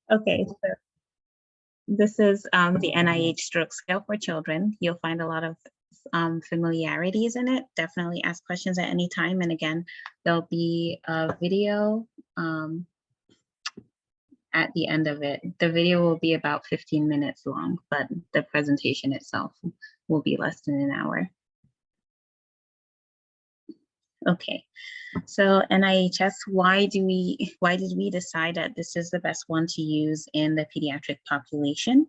Okay, so this is the NIH stroke scale for children. You'll find a lot of familiarities in it. Definitely ask questions at any time. And again, there'll be a video at the end of it. The video will be about 15 minutes long, but the presentation itself will be less than an hour. Okay, so NIHSS, why did we decide that this is the best one to use in the pediatric population?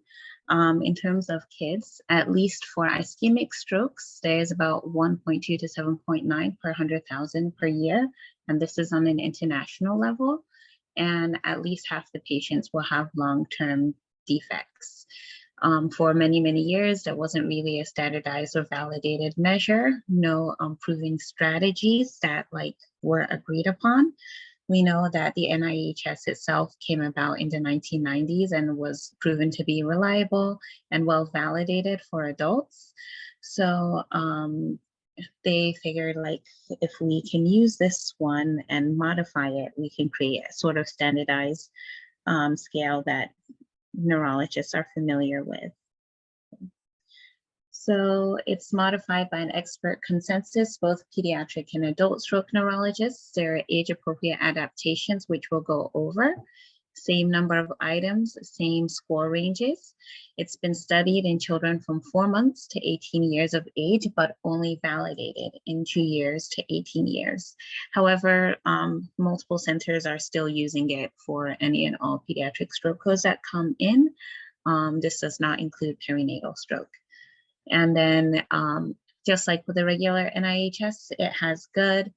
In terms of kids, at least for ischemic strokes, there's about 1.2 to 7.9 per 100,000 per year, and this is on an international level. And at least half the patients will have long-term defects. For many, many years, there wasn't really a standardized or validated measure, no proven strategies that were agreed upon. We know that the NIHSS itself came about in the 1990s and was proven to be reliable and well validated for adults. So they figured if we can use this one and modify it, we can create a sort of standardized scale that neurologists are familiar with. So it's modified by an expert consensus, both pediatric and adult stroke neurologists. There are age-appropriate adaptations, which we'll go over. Same number of items, same score ranges. It's been studied in children from 4 months to 18 years of age, but only validated in 2 years to 18 years. However, multiple centers are still using it for any and all pediatric stroke codes that come in. This does not include perinatal stroke. And then just like with the regular NIHSS, it has good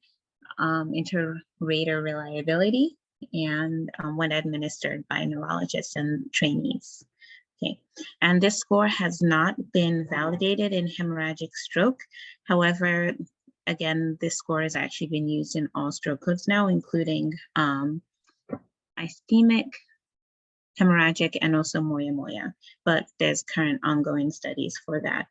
inter-rater reliability and when administered by neurologists and trainees. Okay, and this score has not been validated in hemorrhagic stroke. However, again, this score has actually been used in all stroke codes now, including ischemic, hemorrhagic, and also moya-moya, but there's current ongoing studies for that.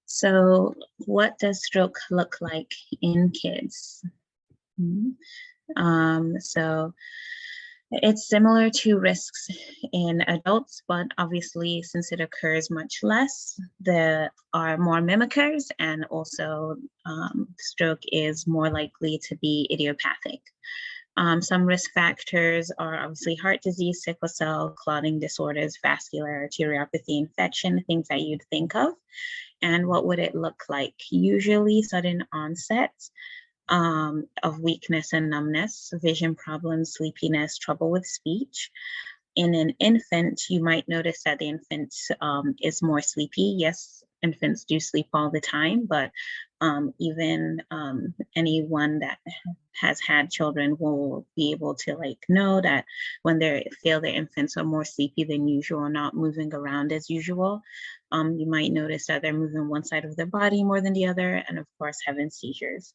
So what does stroke look like in kids? So it's similar to risks in adults, but obviously since it occurs much less, there are more mimickers, and also stroke is more likely to be idiopathic. Some risk factors are obviously heart disease, sickle cell, clotting disorders, vascular arteriopathy, infection, things that you'd think of. And what would it look like? Usually sudden onset of weakness and numbness, vision problems, sleepiness, trouble with speech. In an infant, you might notice that the infant is more sleepy. Yes, infants do sleep all the time, but even anyone that has had children will be able to know that when they feel their infants are more sleepy than usual, not moving around as usual. You might notice that they're moving one side of their body more than the other, and of course having seizures.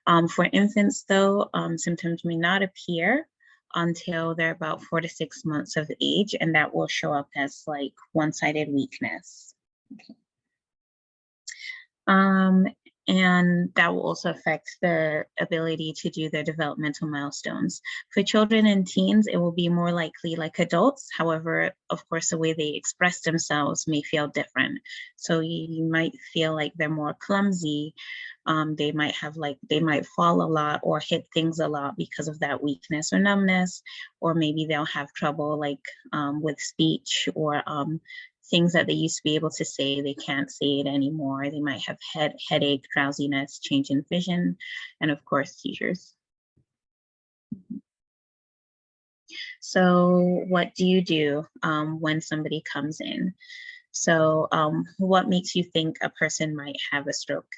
For infants though, symptoms may not appear until they're about 4 to 6 months of age, and that will show up as one-sided weakness. Okay. And that will also affect their ability to do their developmental milestones. For children and teens, it will be more likely like adults. However, of course, the way they express themselves may feel different. So you might feel like they're more clumsy. They might have they might fall a lot or hit things a lot because of that weakness or numbness, or maybe they'll have trouble with speech or things that they used to be able to say, they can't say it anymore. They might have headache, drowsiness, change in vision, and of course, seizures. So what do you do when somebody comes in? So what makes you think a person might have a stroke?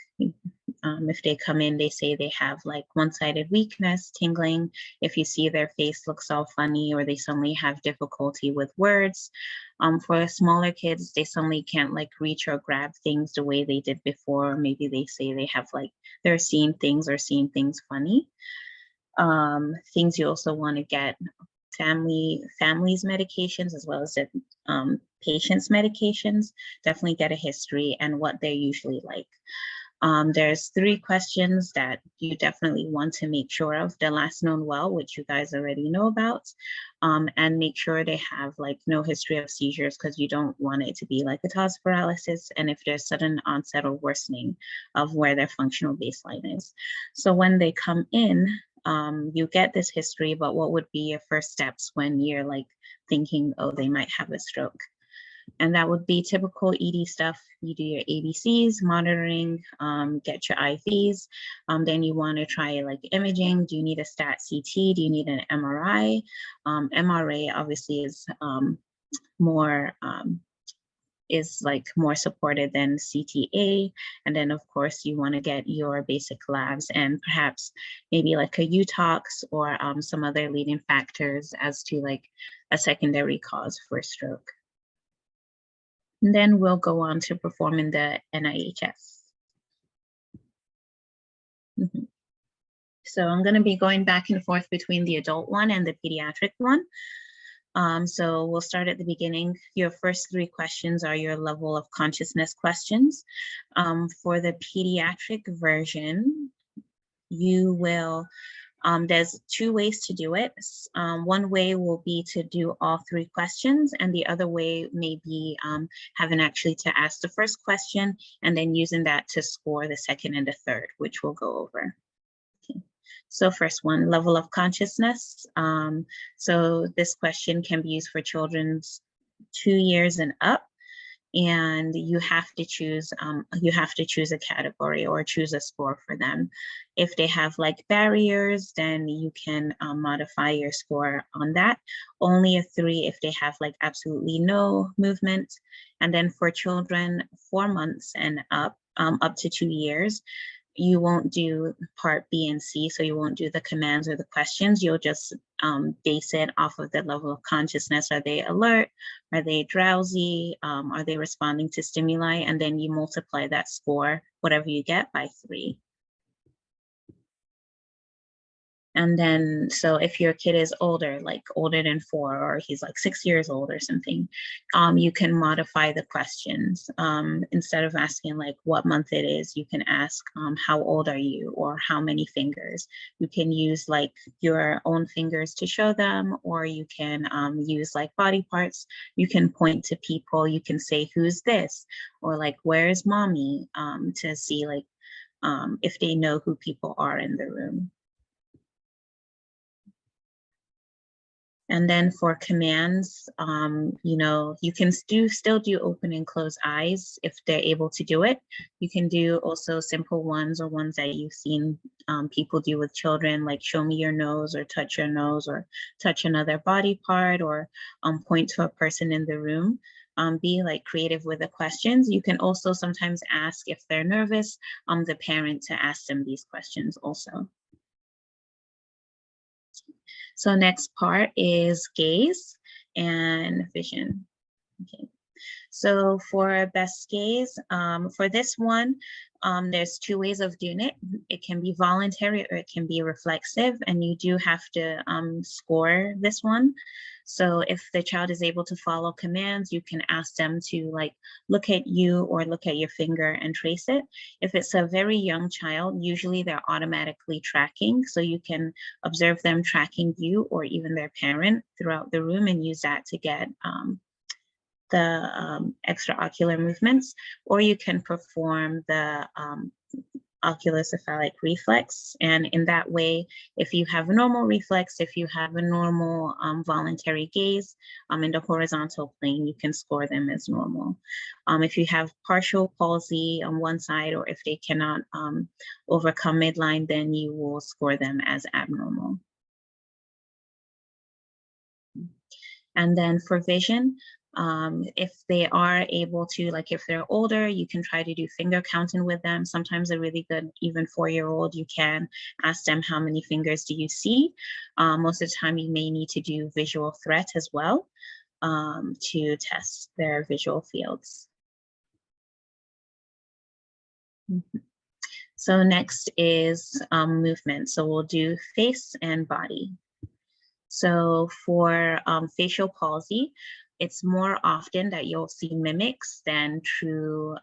If they come in, they say they have one-sided weakness, tingling. If you see their face looks all funny, or they suddenly have difficulty with words. For smaller kids, they suddenly can't reach or grab things the way they did before. Maybe they say they have they're seeing things or seeing things funny. Things you also want to get: families medications as well as the patient's medications. Definitely get a history and what they're usually like. There's 3 questions that you definitely want to make sure of. The last known well, which you guys already know about, and make sure they have like no history of seizures, because you don't want it to be like a task paralysis, and if there's sudden onset or worsening of where their functional baseline is. So when they come in, you get this history, but what would be your first steps when you're like thinking, oh, they might have a stroke? And that would be typical ED stuff. You do your ABCs, monitoring, get your IVs. Then you want to try like imaging. Do you need a stat CT? Do you need an MRI? MRA obviously is more supported than CTA. And then of course you want to get your basic labs and perhaps maybe like a UTOX or some other leading factors as to like a secondary cause for stroke. And then we'll go on to performing the NIHSS. So I'm going to be going back and forth between the adult one and the pediatric one. So we'll start at the beginning. Your first 3 questions are your level of consciousness questions. For the pediatric version, you will there's 2 ways to do it. One way will be to do all 3 questions, and the other way may be having actually to ask the first question and then using that to score the second and the third, which we'll go over. Okay. So first one, level of consciousness. So this question can be used for children's 2 years and up. And you have to choose a category or choose a score for them. If they have like barriers, then you can modify your score on that. Only a 3 if they have like absolutely no movement. And then for children 4 months and up to 2 years, you won't do part B and C, so you won't do the commands or the questions. You'll just base it off of the level of consciousness. Are they alert? Are they drowsy? Are they responding to stimuli? And then you multiply that score, whatever you get, by 3. And then, so if your kid is older, like older than 4, or he's like 6 years old or something, you can modify the questions. Instead of asking like what month it is, you can ask how old are you, or how many fingers. You can use like your own fingers to show them, or you can use like body parts. You can point to people. You can say, who's this? Or like, where's mommy? To see like if they know who people are in the room. And then for commands, you can still do open and close eyes if they're able to do it. You can do also simple ones, or ones that you've seen people do with children, like show me your nose, or touch your nose, or touch another body part, or point to a person in the room. Be like creative with the questions. You can also sometimes ask, if they're nervous, the parent to ask them these questions also. So next part is gaze and vision. Okay. So for best gaze, for this one, there's 2 ways of doing it. It can be voluntary or it can be reflexive, and you do have to score this one. So if the child is able to follow commands, you can ask them to like look at you or look at your finger and trace it. If it's a very young child, usually they're automatically tracking. So you can observe them tracking you or even their parent throughout the room and use that to get the extraocular movements, or you can perform the oculocephalic reflex. And in that way, if you have a normal reflex, if you have a normal voluntary gaze in the horizontal plane, you can score them as normal. If you have partial palsy on one side, or if they cannot overcome midline, then you will score them as abnormal. And then for vision, if they are able to, like if they're older, you can try to do finger counting with them. Sometimes a really good, even 4-year-old, you can ask them how many fingers do you see. Most of the time you may need to do visual threat as well to test their visual fields. So next is movement. So we'll do face and body. So for facial palsy, it's more often that you'll see mimics than true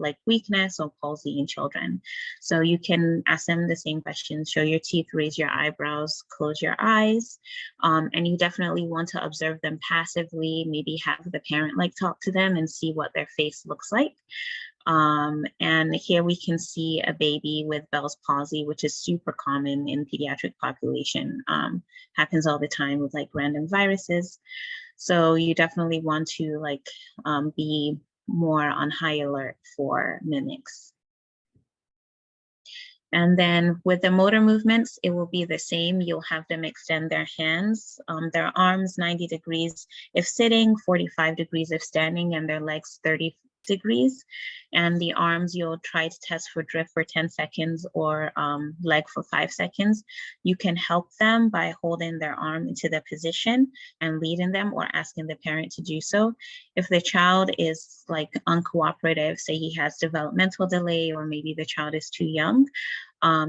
like weakness or palsy in children. So you can ask them the same questions: show your teeth, raise your eyebrows, close your eyes. And you definitely want to observe them passively, maybe have the parent like talk to them and see what their face looks like. And here we can see a baby with Bell's palsy, which is super common in pediatric population. Happens all the time with like random viruses. So you definitely want to like be more on high alert for mimics. And then with the motor movements, it will be the same. You'll have them extend their hands, their arms 90 degrees if sitting, 45 degrees if standing, and their legs 30 degrees. And the arms, you'll try to test for drift for 10 seconds or leg for 5 seconds. You can help them by holding their arm into the position and leading them, or asking the parent to do so. If the child is like uncooperative, say he has developmental delay, or maybe the child is too young,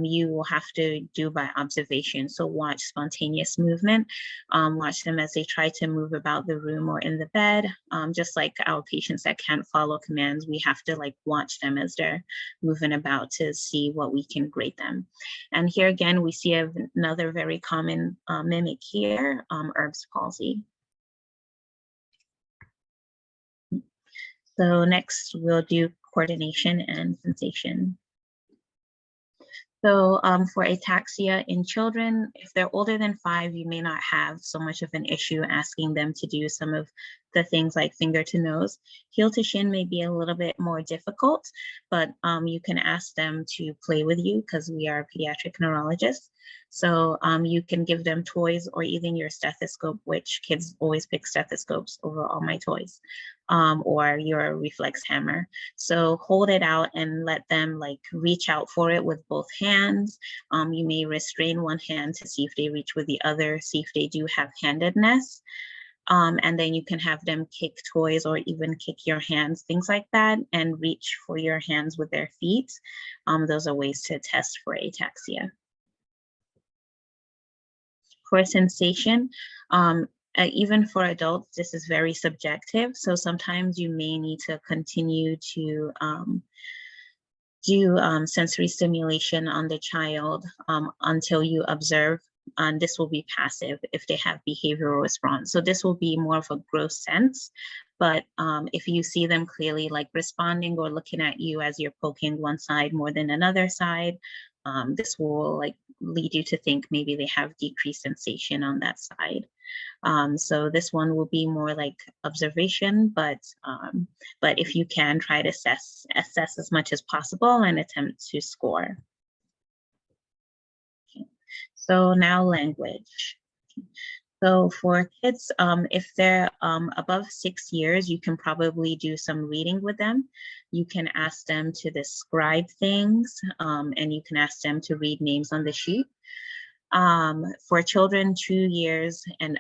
you will have to do by observation. So watch spontaneous movement, watch them as they try to move about the room or in the bed. Just like our patients that can't follow commands, we have to like watch them as they're moving about to see what we can grade them. And here again, we see another very common mimic here, Erb's palsy. So next we'll do coordination and sensation. So for ataxia in children, if they're older than 5, you may not have so much of an issue asking them to do some of the things like finger to nose. Heel to shin may be a little bit more difficult, but you can ask them to play with you because we are pediatric neurologists. So you can give them toys or even your stethoscope, which kids always pick stethoscopes over all my toys, or your reflex hammer. So hold it out and let them like reach out for it with both hands. You may restrain one hand to see if they reach with the other, see if they do have handedness. And then you can have them kick toys or even kick your hands, things like that, and reach for your hands with their feet. Those are ways to test for ataxia. For sensation, even for adults, this is very subjective. So sometimes you may need to continue to do sensory stimulation on the child until you observe. And this will be passive if they have behavioral response. So this will be more of a gross sense. But if you see them clearly like responding or looking at you as you're poking one side more than another side, this will like lead you to think maybe they have decreased sensation on that side. So this one will be more like observation, but if you can, try to assess as much as possible and attempt to score. Okay. So now language. So for kids, if they're above 6 years, you can probably do some reading with them. You can ask them to describe things, and you can ask them to read names on the sheet. For children 2 years and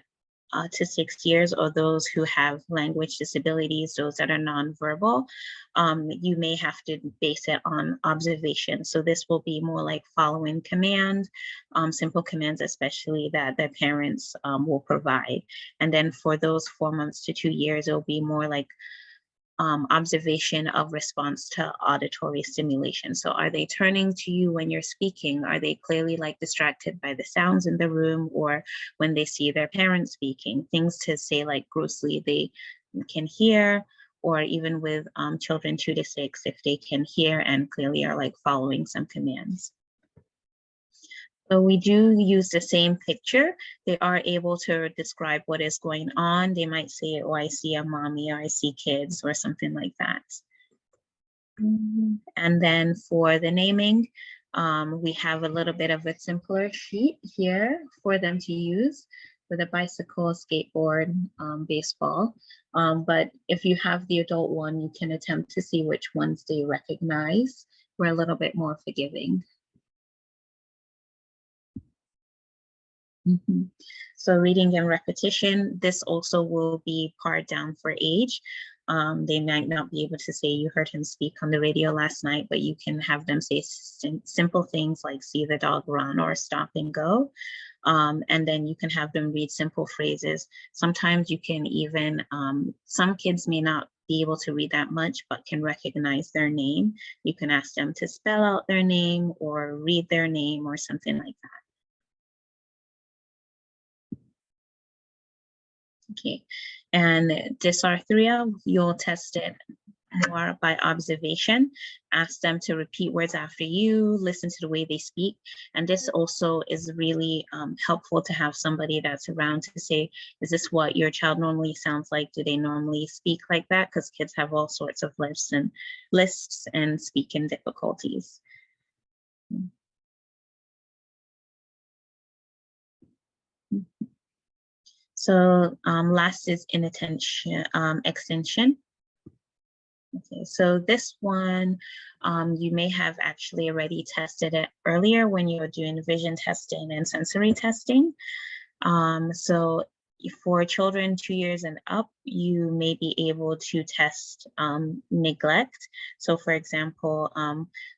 to 6 years, or those who have language disabilities, those that are nonverbal, you may have to base it on observation. So this will be more like following command, simple commands, especially that the parents will provide. And then for those 4 months to 2 years, it'll be more like observation of response to auditory stimulation. So are they turning to you when you're speaking? Are they clearly like distracted by the sounds in the room, or when they see their parents speaking? Things to say like grossly they can hear, or even with children 2 to 6, if they can hear and clearly are like following some commands. So we do use the same picture. They are able to describe what is going on. They might say, oh, I see a mommy, or I see kids, or something like that. And then for the naming, we have a little bit of a simpler sheet here for them to use with a bicycle, skateboard, baseball. But if you have the adult one, you can attempt to see which ones they recognize. We're a little bit more forgiving. So reading and repetition, this also will be pared down for age. They might not be able to say you heard him speak on the radio last night, but you can have them say simple things like see the dog run or stop and go. And then you can have them read simple phrases. Sometimes you can even, some kids may not be able to read that much, but can recognize their name. You can ask them to spell out their name or read their name or something like that. Okay, and dysarthria, you'll test it more by observation. Ask them to repeat words after you, listen to the way they speak. And this also is really helpful to have somebody that's around to say, is this what your child normally sounds like? Do they normally speak like that? Because kids have all sorts of lisps and speaking difficulties. So last is inattention, extension. Okay, so this one, you may have actually already tested it earlier when you were doing vision testing and sensory testing. So for children 2 years and up, you may be able to test neglect. So for example,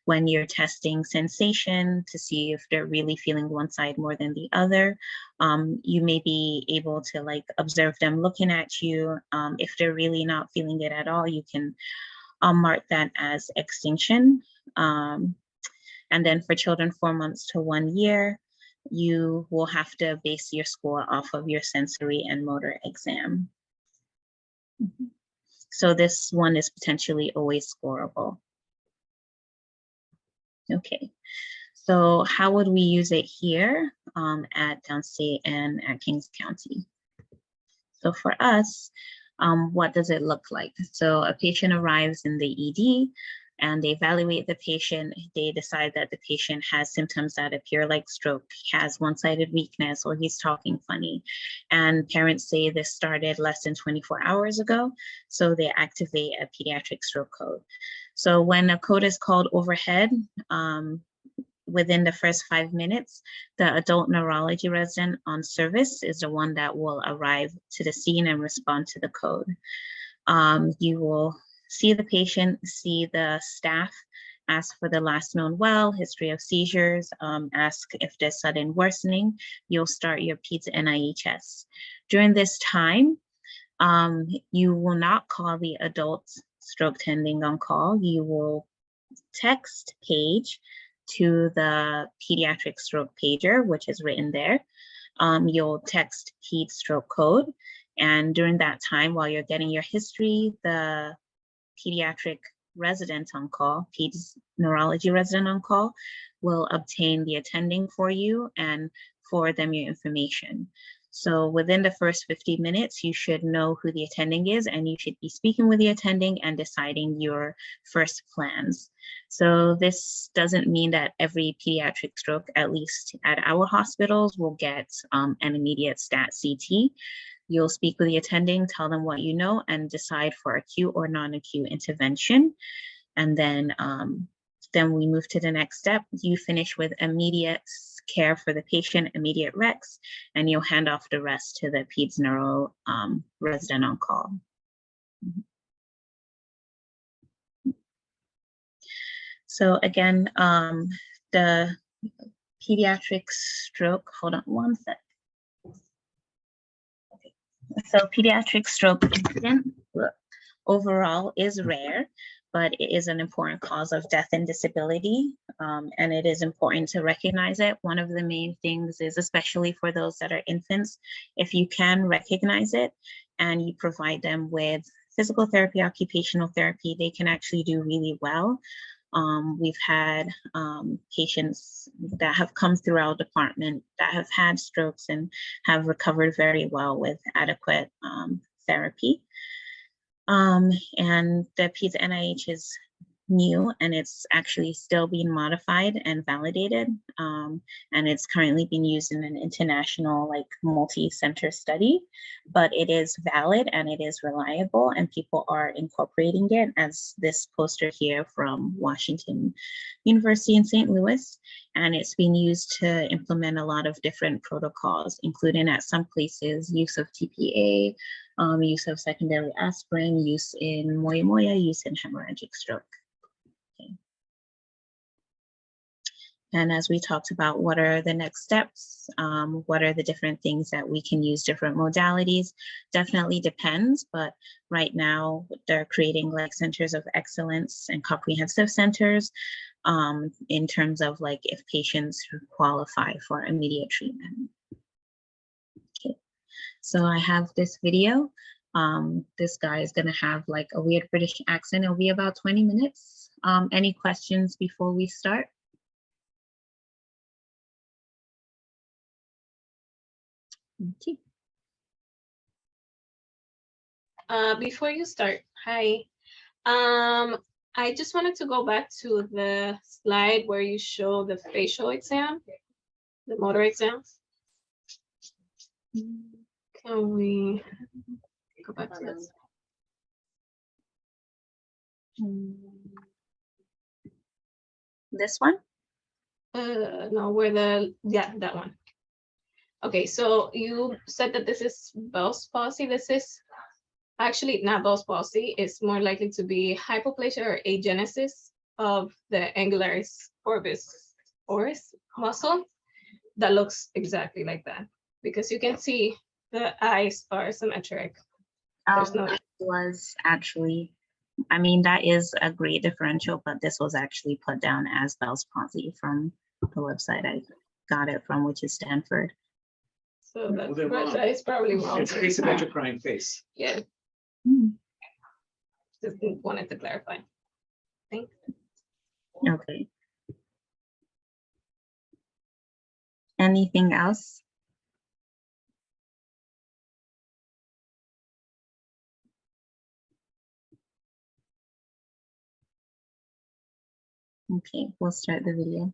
when you're testing sensation to see if they're really feeling one side more than the other, you may be able to like observe them looking at you. If they're really not feeling it at all, you can mark that as extinction. And then for children 4 months to 1 year, you will have to base your score off of your sensory and motor exam. So this one is potentially always scoreable. Okay, so how would we use it here at Downstate and at Kings County? So for us, what does it look like? So a patient arrives in the ED and they evaluate the patient. They decide that the patient has symptoms that appear like stroke, has one-sided weakness, or he's talking funny. And parents say this started less than 24 hours ago. So they activate a pediatric stroke code. So when a code is called overhead, within the first 5 minutes, the adult neurology resident on service is the one that will arrive to the scene and respond to the code. You will see the patient, see the staff, ask for the last known well, history of seizures, ask if there's sudden worsening. You'll start your Peds NIHSS. During this time, you will not call the adult stroke tending on call. You will text Paige to the pediatric stroke pager, which is written there. You'll text Peds stroke code. And during that time, while you're getting your history, the pediatric resident on call, Peds neurology resident on call, will obtain the attending for you and forward them your information. So within the first 50 minutes, you should know who the attending is, and you should be speaking with the attending and deciding your first plans. So this doesn't mean that every pediatric stroke, at least at our hospitals, will get an immediate stat CT. You'll speak with the attending, tell them what you know, and decide for acute or non-acute intervention. And then we move to the next step. You finish with immediate care for the patient, immediate recs, and you'll hand off the rest to the Peds neuro resident on call. So again, the pediatric stroke, hold on one sec. Okay. So pediatric stroke incident overall is rare, but it is an important cause of death and disability, and it is important to recognize it. One of the main things is, especially for those that are infants, if you can recognize it and you provide them with physical therapy, occupational therapy, they can actually do really well. We've had patients that have come through our department that have had strokes and have recovered very well with adequate therapy. And the Peds NIH is new, and it's actually still being modified and validated. And it's currently being used in an international, like, multi-center study, but it is valid and it is reliable, and people are incorporating it, as this poster here from Washington University in St. Louis. And it's being used to implement a lot of different protocols, including at some places, use of TPA, use of secondary aspirin, use in moya-moya, use in hemorrhagic stroke. Okay. And as we talked about, what are the next steps? What are the different things that we can use, different modalities? Definitely depends, but right now they're creating like centers of excellence and comprehensive centers in terms of like if patients qualify for immediate treatment. Okay, so I have this video. This guy is gonna have like a weird British accent. It'll be about 20 minutes. Any questions before we start? Okay. Before you start, hi. I just wanted to go back to the slide where you show the facial exam, the motor exams. Can we go back to this? This one? No, yeah, that one. Okay, so you said that this is Bell's palsy. This is actually not Bell's palsy. It's more likely to be hypoplasia or agenesis of the angularis oris muscle that looks exactly like that, because you can see the eyes are symmetric. There's no. That was actually, I mean, that is a great differential, but this was actually put down as Bell's palsy from the website I got it from, which is Stanford. So that is probably wrong. It's asymmetric crying face. Yeah. Just wanted to clarify. Thanks. Okay. Anything else? Okay, we'll start the video.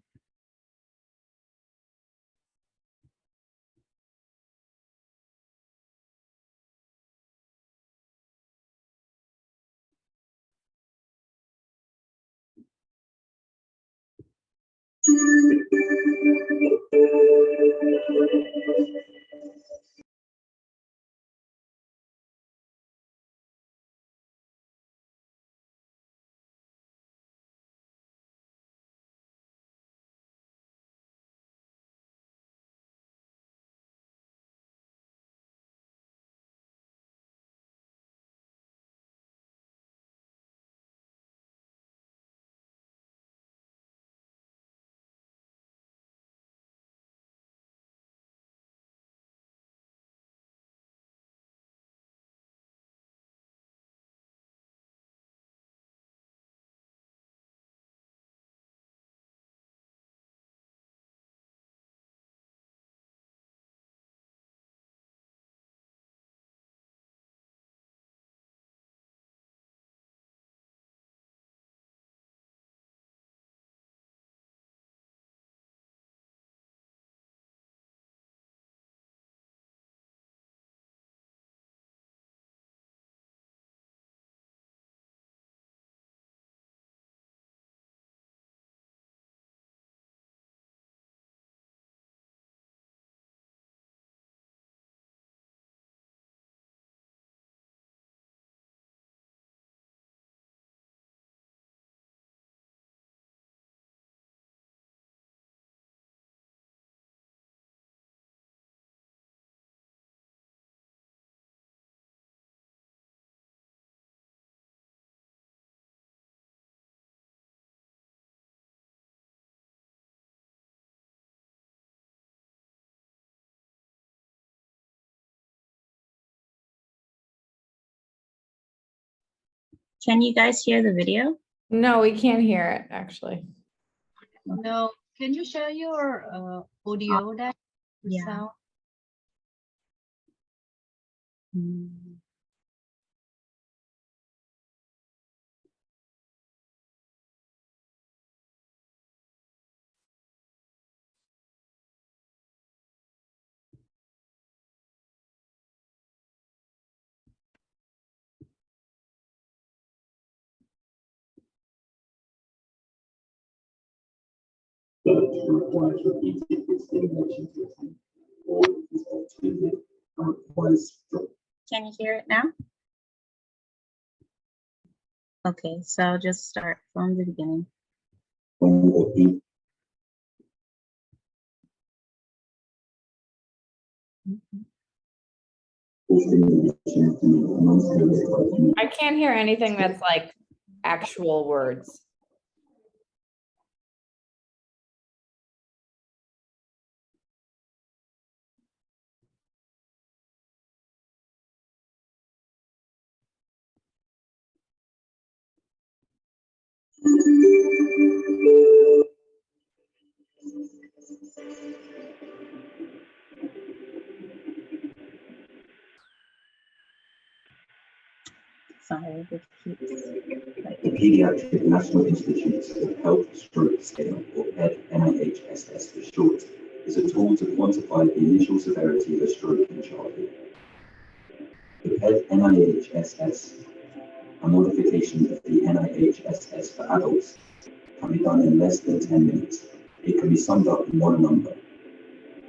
Can you guys hear the video? No, we can't hear it, actually. No, can you share your audio that Yeah. sound? Can you hear it now? Okay, so I'll just start from the beginning. I can't hear anything that's like actual words. Sorry, this keeps The Pediatric National Institutes of Health Stroke Scale, or NIHSS for short, is a tool to quantify the initial severity of a stroke in childhood. The NIHSS, a modification of the NIHSS for adults, can be done in less than 10 minutes. It can be summed up in one number,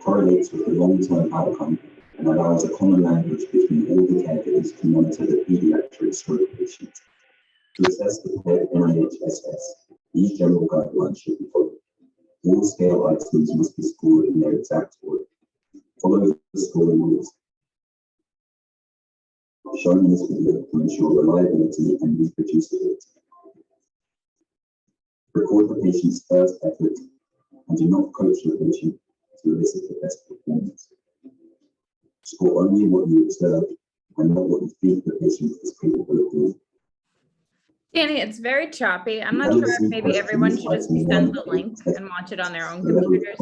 correlates with the long-term outcome, and allows a common language between all the caregivers to monitor the pediatric stroke patient. To assess the NIHSS, these general guidelines should be followed. All scale items must be scored in their exact order. Follow the scoring rules shown in this video to ensure reliability and reproducibility. Record the patient's first effort and do not coach the patient to elicit the best performance. Score only what you observe and not what you think the patient is capable of doing. Danny, it's very choppy. I'm not sure if maybe everyone should just be sent the link and watch it on their own computers.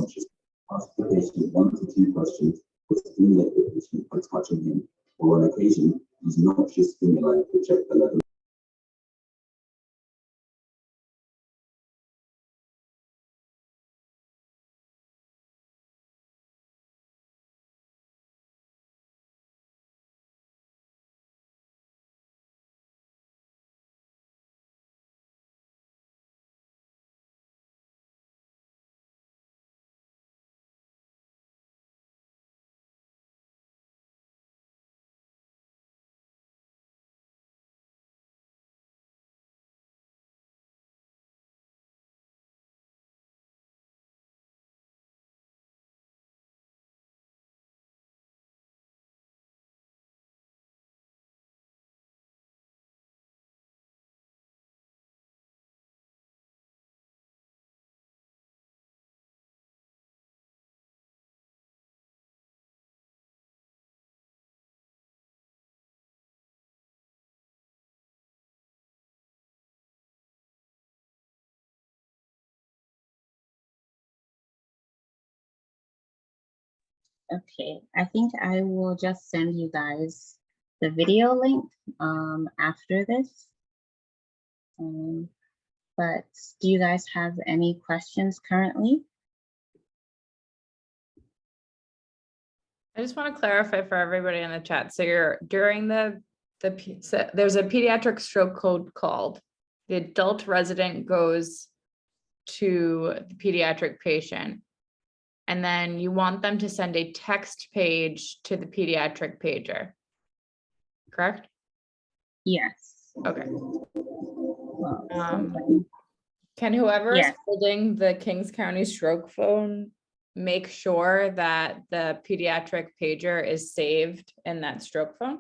Ask the patient 1 to 2 questions or stimulate the patient by touching him, or on occasion, use noxious stimuli to check the level. okay. I think I will just send you guys the video link after this. But do you guys have any questions currently? I just want to clarify for everybody in the chat. So you're during so there's a pediatric stroke code called. The adult resident goes to the pediatric patient, and then you want them to send a text page to the pediatric pager, correct? Yes. Okay. Well, Can whoever is Yes. holding the Kings County stroke phone make sure that the pediatric pager is saved in that stroke phone?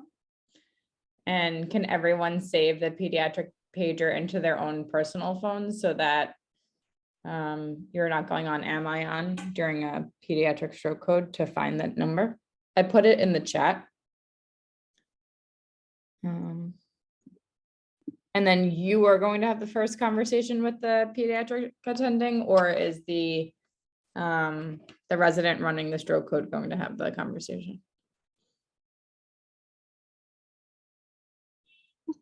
And can everyone save the pediatric pager into their own personal phones so that you're not going on Am during a pediatric stroke code to find that number? I put it in the chat. And then you are going to have the first conversation with the pediatric attending, or is the resident running the stroke code going to have the conversation?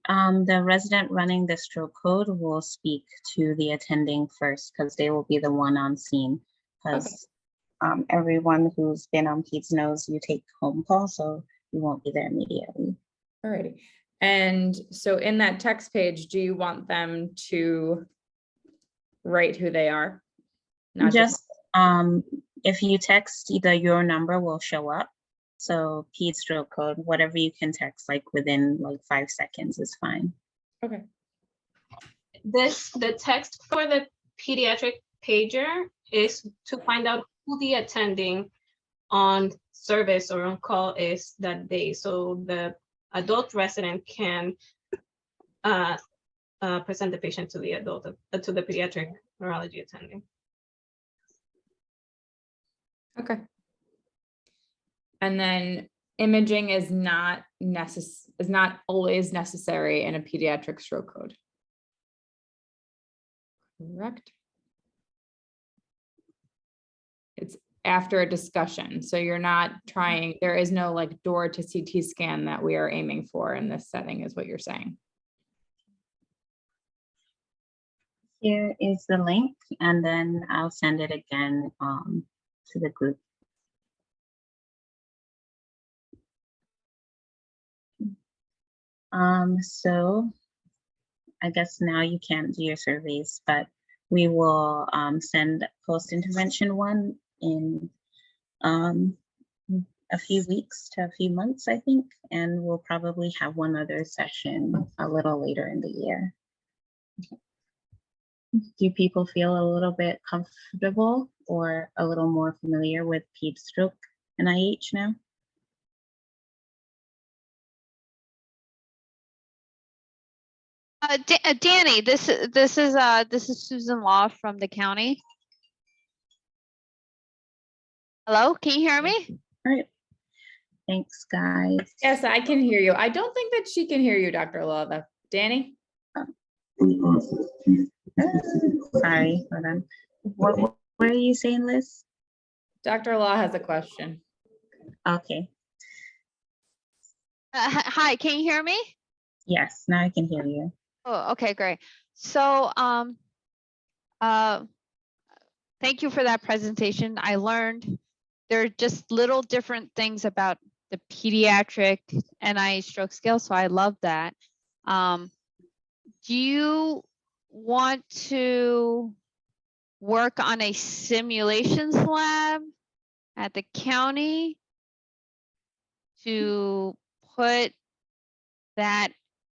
The resident running the stroke code will speak to the attending first because they will be the one on scene. Because everyone who's been on Peds knows you take home call, so you won't be there immediately. Alrighty. And so in that text page, do you want them to write who they are? Not Just if you text, either your number will show up. So Peds stroke code, whatever you can text, like within like 5 seconds is fine. Okay. The text for the pediatric pager is to find out who the attending on service or on call is that day. So the adult resident can present the patient to the adult, to the pediatric neurology attending. Okay. And then imaging is not always necessary in a pediatric stroke code. Correct. It's after a discussion. So you're not trying, there is no like door to CT scan that we are aiming for in this setting is what you're saying. Here is the link, and then I'll send it again to the group. So I guess now you can't do your surveys, but we will send post-intervention one in a few weeks to a few months, I think, and we'll probably have one other session a little later in the year. Do people feel a little bit comfortable or a little more familiar with Ped Stroke NIH now? Danny, this is Susan Law from the county. Hello, can you hear me? All right. Thanks, guys. Yes, I can hear you. I don't think that she can hear you, Dr. Law, though. Danny? Sorry, hold on. What are you saying, Liz? Dr. Law has a question. Okay. Hi, can you hear me? Yes, now I can hear you. Oh, okay, great. So, thank you for that presentation. I learned there are just little different things about the pediatric NIH stroke scale, so I love that. Do you want to work on a simulations lab at the county to put that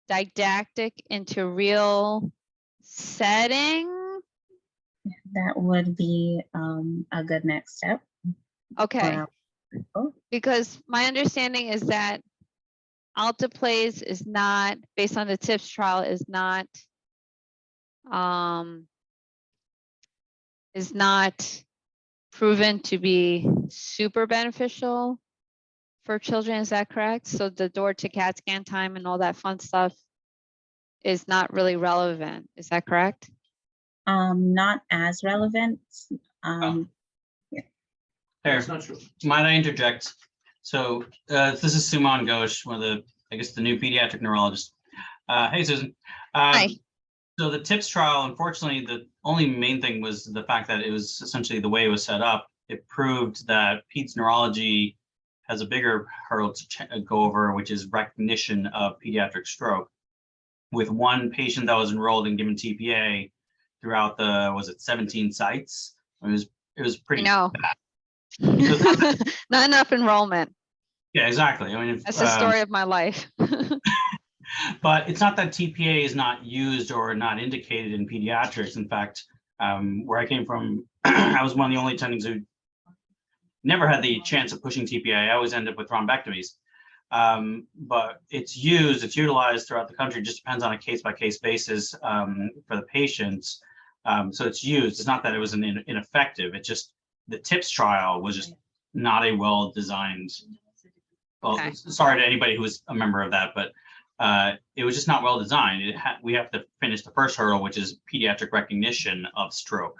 didactic into real setting? That would be a good next step. Okay. Because my understanding is that alteplase is not, based on the TIPS trial, is not proven to be super beneficial for children. Is that correct? So the door to CAT scan time and all that fun stuff is not really relevant. Is that correct? Not as relevant. Here, might I interject? So this is Suman Ghosh, one of the, I guess, the new pediatric neurologist. Hey, Susan. Hi. So the TIPS trial, unfortunately, the only main thing was the fact that it was essentially the way it was set up. It proved that peds neurology has a bigger hurdle to go over, which is recognition of pediatric stroke. With one patient that was enrolled and given TPA throughout the, was it 17 sites? It was pretty bad. Not enough enrollment. Yeah, exactly. I mean, That's the story of my life. But it's not that TPA is not used or not indicated in pediatrics. In fact, where I came from, I was one of the only attendings who never had the chance of pushing TPA. I always end up with thrombectomies. But it's used, it's utilized throughout the country. It just depends on a case-by-case basis for the patients. So it's used. It's not that it was ineffective. It's just the TIPS trial was just not a well-designed. Well, okay. Sorry to anybody who was a member of that, but it was just not well designed. We have to finish the first hurdle, which is pediatric recognition of stroke,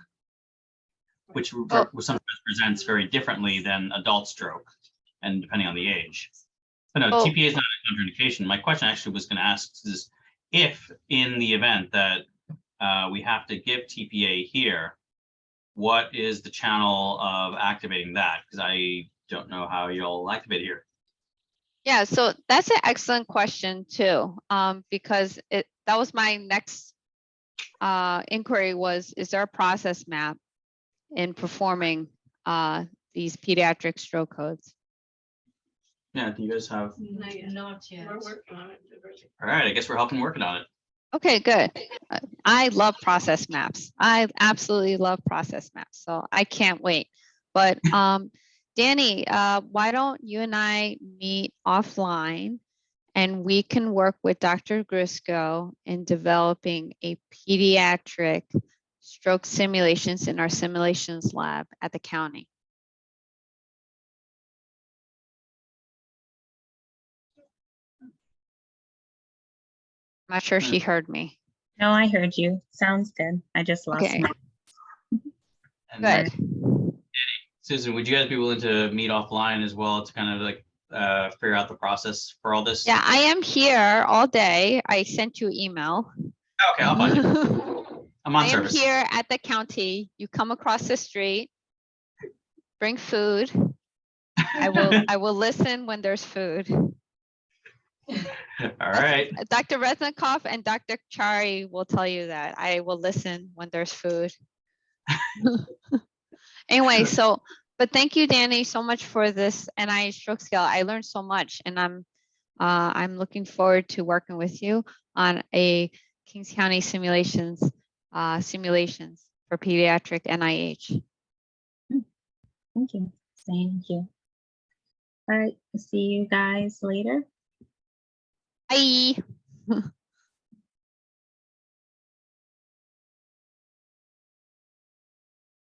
which sometimes presents very differently than adult stroke, and depending on the age. But no, TPA is not a contraindication. My question actually was going to ask is if in the event that we have to give TPA here, what is the channel of activating that? Because I don't know how you'll activate it here. Yeah, so that's an excellent question too, because that was my next inquiry was, is there a process map in performing these pediatric stroke codes? Yeah, do you guys have? Not yet. We're working on it. All right, I guess we're helping working on it. Okay, good. I love process maps. I absolutely love process maps, so I can't wait. But Danny, why don't you and I meet offline and we can work with Dr. Grisco in developing a pediatric stroke simulations in our simulations lab at the county. I'm not sure she heard me. No, I heard you. Sounds good. I just lost Okay, my. And good. Susan, would you guys be willing to meet offline as well to kind of like figure out the process for all this? Yeah, I am here all day. I sent you email. Okay, I'll find it. I'm on I am service. here at the county. You come across the street, bring food. I will listen when there's food. All right. Dr. Reznikoff and Dr. Chari will tell you that. I will listen when there's food. Anyway, so, but thank you, Danny, so much for this NIH stroke scale. I learned so much, and I'm looking forward to working with you on a Kings County simulations for pediatric NIH. Thank you. Thank you. All right. See you guys later. Bye.